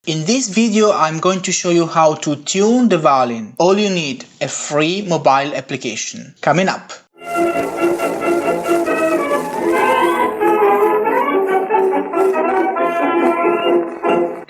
In this video I'm going to show you how to tune the violin. All you need, a free mobile application. Coming up.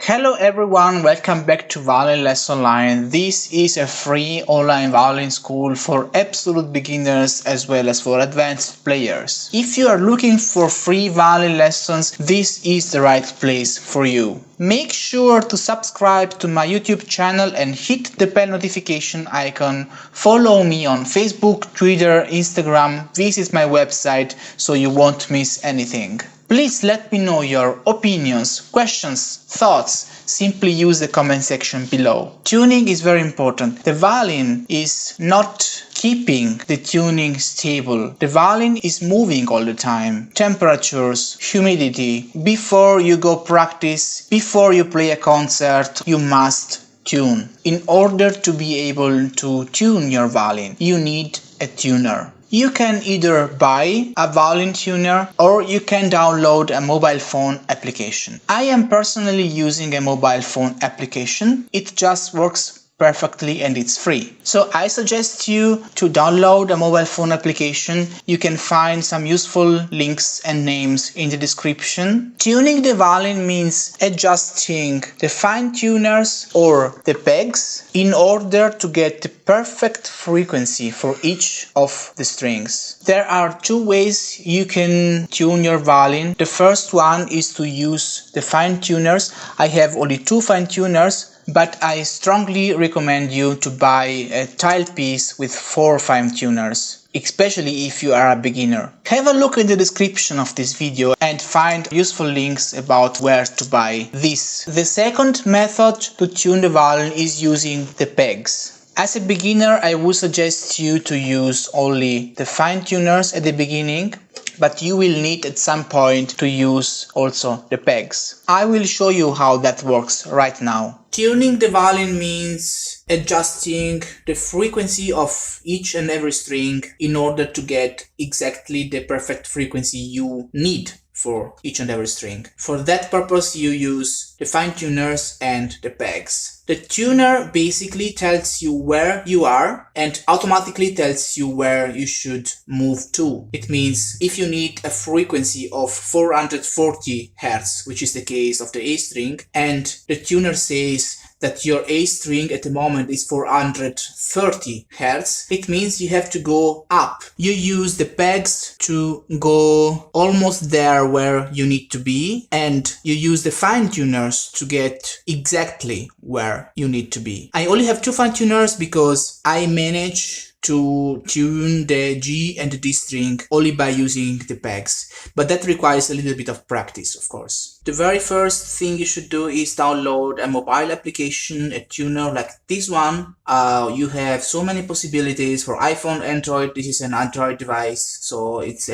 Hello everyone, welcome back to Violin Lesson Online. This is a free online violin school for absolute beginners as well as for advanced players. If you are looking for free violin lessons, this is the right place for you. Make sure to subscribe to my YouTube channel and hit the bell notification icon. Follow me on Facebook, Twitter, Instagram, visit my website so you won't miss anything. Please let me know your opinions, questions, thoughts. Simply use the comment section below. Tuning is very important. The violin is not keeping the tuning stable. The violin is moving all the time. Temperatures, humidity. Before you go practice, before you play a concert, you must tune. In order to be able to tune your violin, you need a tuner. You can either buy a violin tuner or you can download a mobile phone application. I am personally using a mobile phone application. It just works perfectly and it's free. So I suggest you to download a mobile phone application. You can find some useful links and names in the description. Tuning the violin means adjusting the fine tuners or the pegs in order to get the perfect frequency for each of the strings. There are two ways you can tune your violin. The first one is to use the fine tuners. I have only two fine tuners, but I strongly recommend you to buy a tiled piece with 4 fine tuners, especially if you are a beginner. Have a look in the description of this video and find useful links about where to buy this. The second method to tune the violin is using the pegs. As a beginner, I would suggest you to use only the fine tuners at the beginning, but you will need at some point to use also the pegs. I will show you how that works right now. Tuning the violin means adjusting the frequency of each and every string in order to get exactly the perfect frequency you need for each and every string. For that purpose you use the fine tuners and the pegs. The tuner basically tells you where you are and automatically tells you where you should move to. It means if you need a frequency of 440 Hz, which is the case of the A string, and the tuner says that your A string at the moment is 430 Hz, it means you have to go up. You use the pegs to go almost there where you need to be, and you use the fine tuners to get exactly where you need to be. I only have two fine tuners because I manage to tune the G and the D string only by using the pegs, but that requires a little bit of practice, of course. The very first thing you should do is download a mobile application, a tuner like this one. You have so many possibilities for iPhone, Android. This is an Android device, so it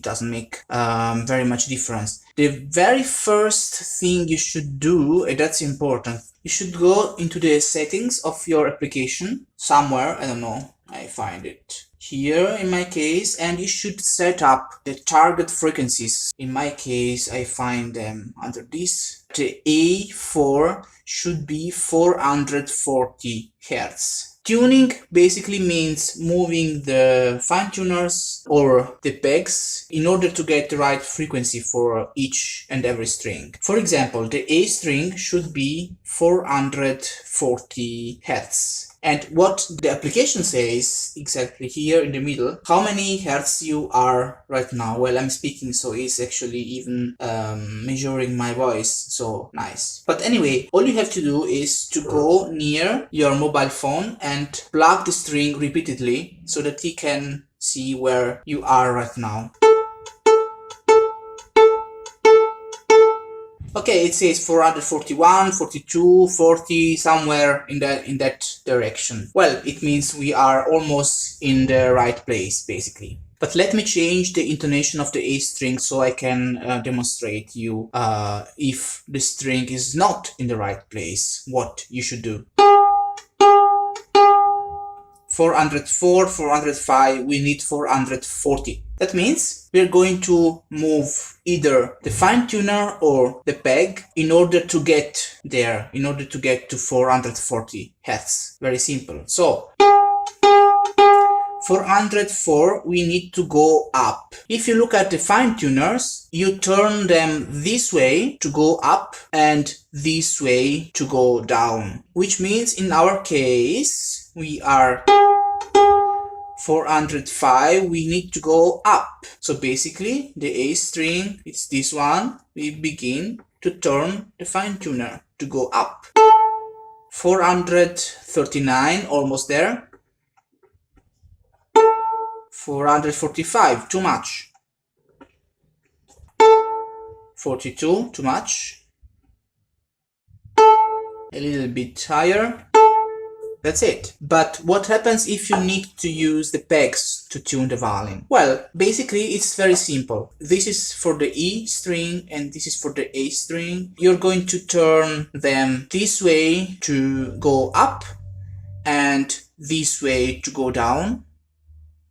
doesn't make very much difference. The very first thing you should do, and that's important, you should go into the settings of your application somewhere, I don't know, I find it here in my case, and you should set up the target frequencies. In my case, I find them under this. The A4 should be 440 Hz. Tuning basically means moving the fine tuners or the pegs in order to get the right frequency for each and every string. For example, the A string should be 440 Hz. And what the application says exactly here in the middle, how many hertz you are right now. Well, I'm speaking, so it's actually even measuring my voice, so nice. But anyway, all you have to do is to go near your mobile phone and plug the string repeatedly so that he can see where you are right now. Okay, it says 441, 42, 40, somewhere in that direction. Well, it means we are almost in the right place, basically. But let me change the intonation of the A string so I can demonstrate you if the string is not in the right place, what you should do. 404, 405, we need 440. That means we're going to move either the fine tuner or the peg in order to get there, in order to get to 440 Hertz. Very simple. So 404, we need to go up. If you look at the fine tuners, you turn them this way to go up and this way to go down, which means in our case we are 405, we need to go up. So basically the A string, it's this one, we begin to turn the fine tuner to go up. 439, almost there. 445, too much. 42, too much. A little bit higher. That's it. But what happens if you need to use the pegs to tune the violin? Well, basically it's very simple. This is for the E string and this is for the A string. You're going to turn them this way to go up and this way to go down.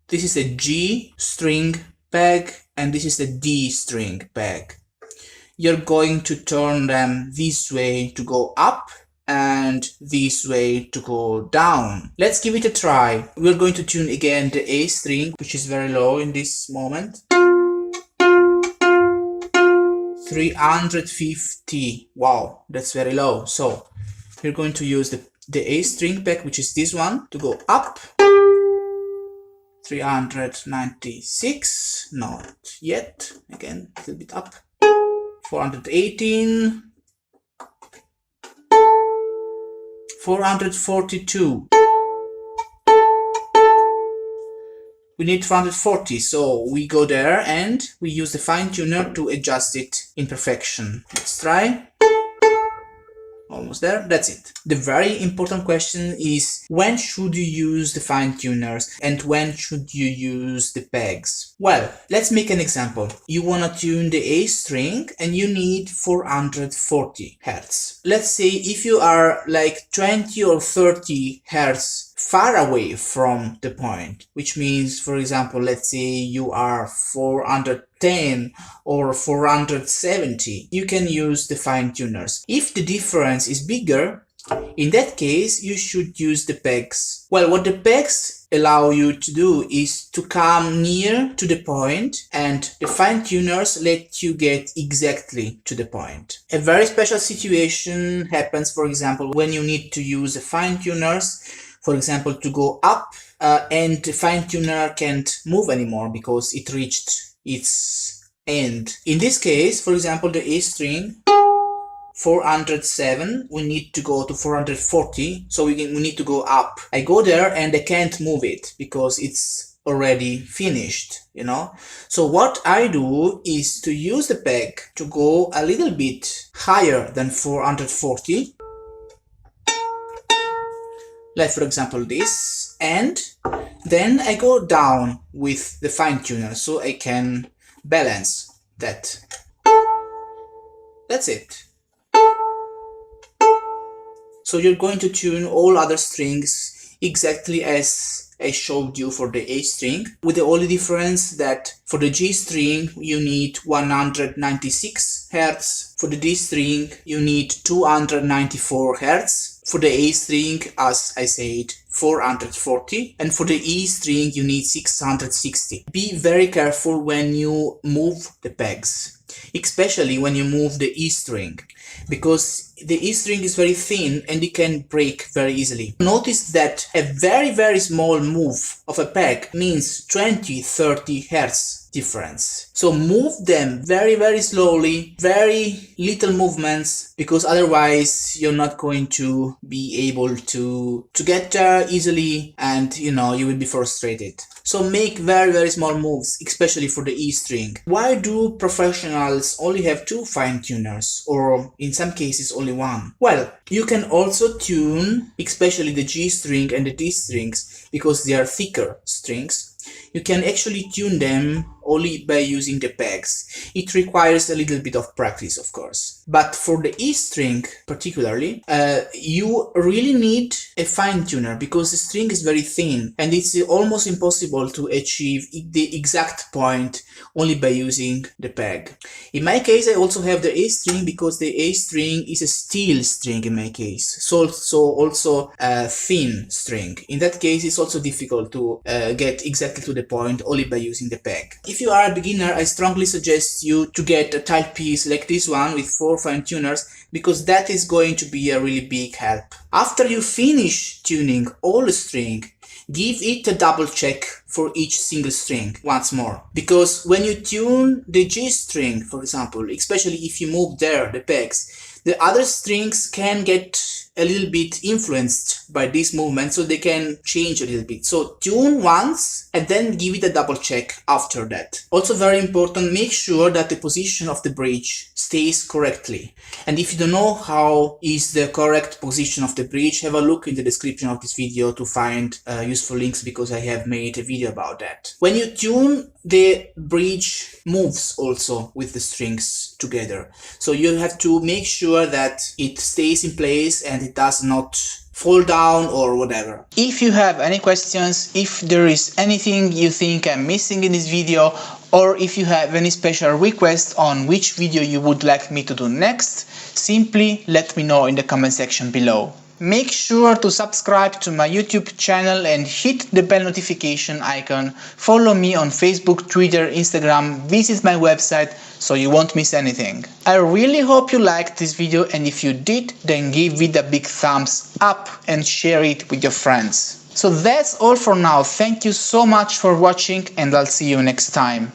This is a G string peg and this is a D string peg. You're going to turn them this way to go up and this way to go down. Let's give it a try. We're going to tune again the A string, which is very low in this moment. 350. Wow, that's very low. So we're going to use the A string peg, which is this one, to go up. 396, not yet, again a little bit up. 418, 442. We need 440, so we go there and we use the fine tuner to adjust it in perfection. Let's try. Almost there. That's it. The very important question is, when should you use the fine tuners and when should you use the pegs? Well, let's make an example. You want to tune the A string and you need 440 Hertz. Let's say if you are like 20 or 30 Hertz far away from the point, which means, for example, let's say you are 410 or 470, you can use the fine tuners. If the difference is bigger, in that case you should use the pegs. Well, what the pegs allow you to do is to come near to the point and the fine tuners let you get exactly to the point. A very special situation happens, for example, when you need to use the fine tuners, for example, to go up and the fine tuner can't move anymore because it reached its end. In this case, for example, the A string 407, we need to go to 440, so we need to go up. I go there and I can't move it because it's already finished, you know. So what I do is to use the peg to go a little bit higher than 440. Like for example this, and then I go down with the fine tuner so I can balance that. That's it. So you're going to tune all other strings exactly as I showed you for the A string, with the only difference that for the G string you need 196 Hz, for the D string you need 294 Hz, for the A string, as I said, 440, and for the E string you need 660. Be very careful when you move the pegs, especially when you move the E string, because the E string is very thin and it can break very easily. Notice that a very small move of a peg means 20-30 Hz difference. So move them very slowly, very little movements, because otherwise you're not going to be able to get there easily, and you know, you will be frustrated. So make very small moves, especially for the E string. Why do professionals only have 2 fine tuners, or in some cases only 1? Well, you can also tune, especially the G string and the D strings, because they are thicker strings. You can actually tune them only by using the pegs. It requires a little bit of practice, of course. But for the E string particularly, you really need a fine tuner because the string is very thin and it's almost impossible to achieve the exact point only by using the peg. In my case, I also have the A string because the A string is a steel string in my case, so also a thin string. In that case, it's also difficult to get exactly to the point only by using the peg. If you are a beginner, I strongly suggest you to get a type piece like this one with 4 fine tuners, because that is going to be a really big help. After you finish tuning all the string, give it a double check for each single string once more. Because when you tune the G string, for example, especially if you move there the pegs, the other strings can get a little bit influenced by this movement, so they can change a little bit. So tune once and then give it a double check after that. Also very important, make sure that the position of the bridge stays correctly. And if you don't know how is the correct position of the bridge, have a look in the description of this video to find useful links, because I have made a video about that. When you tune, the bridge moves also with the strings together. So you have to make sure that it stays in place and it does not fall down or whatever. If you have any questions, if there is anything you think I'm missing in this video, or if you have any special request on which video you would like me to do next, simply let me know in the comment section below. Make sure to subscribe to my YouTube channel and hit the bell notification icon. Follow me on Facebook, Twitter, Instagram, visit my website so you won't miss anything. I really hope you liked this video, and if you did, then give it a big thumbs up and share it with your friends. So that's all for now. Thank you so much for watching, and I'll see you next time.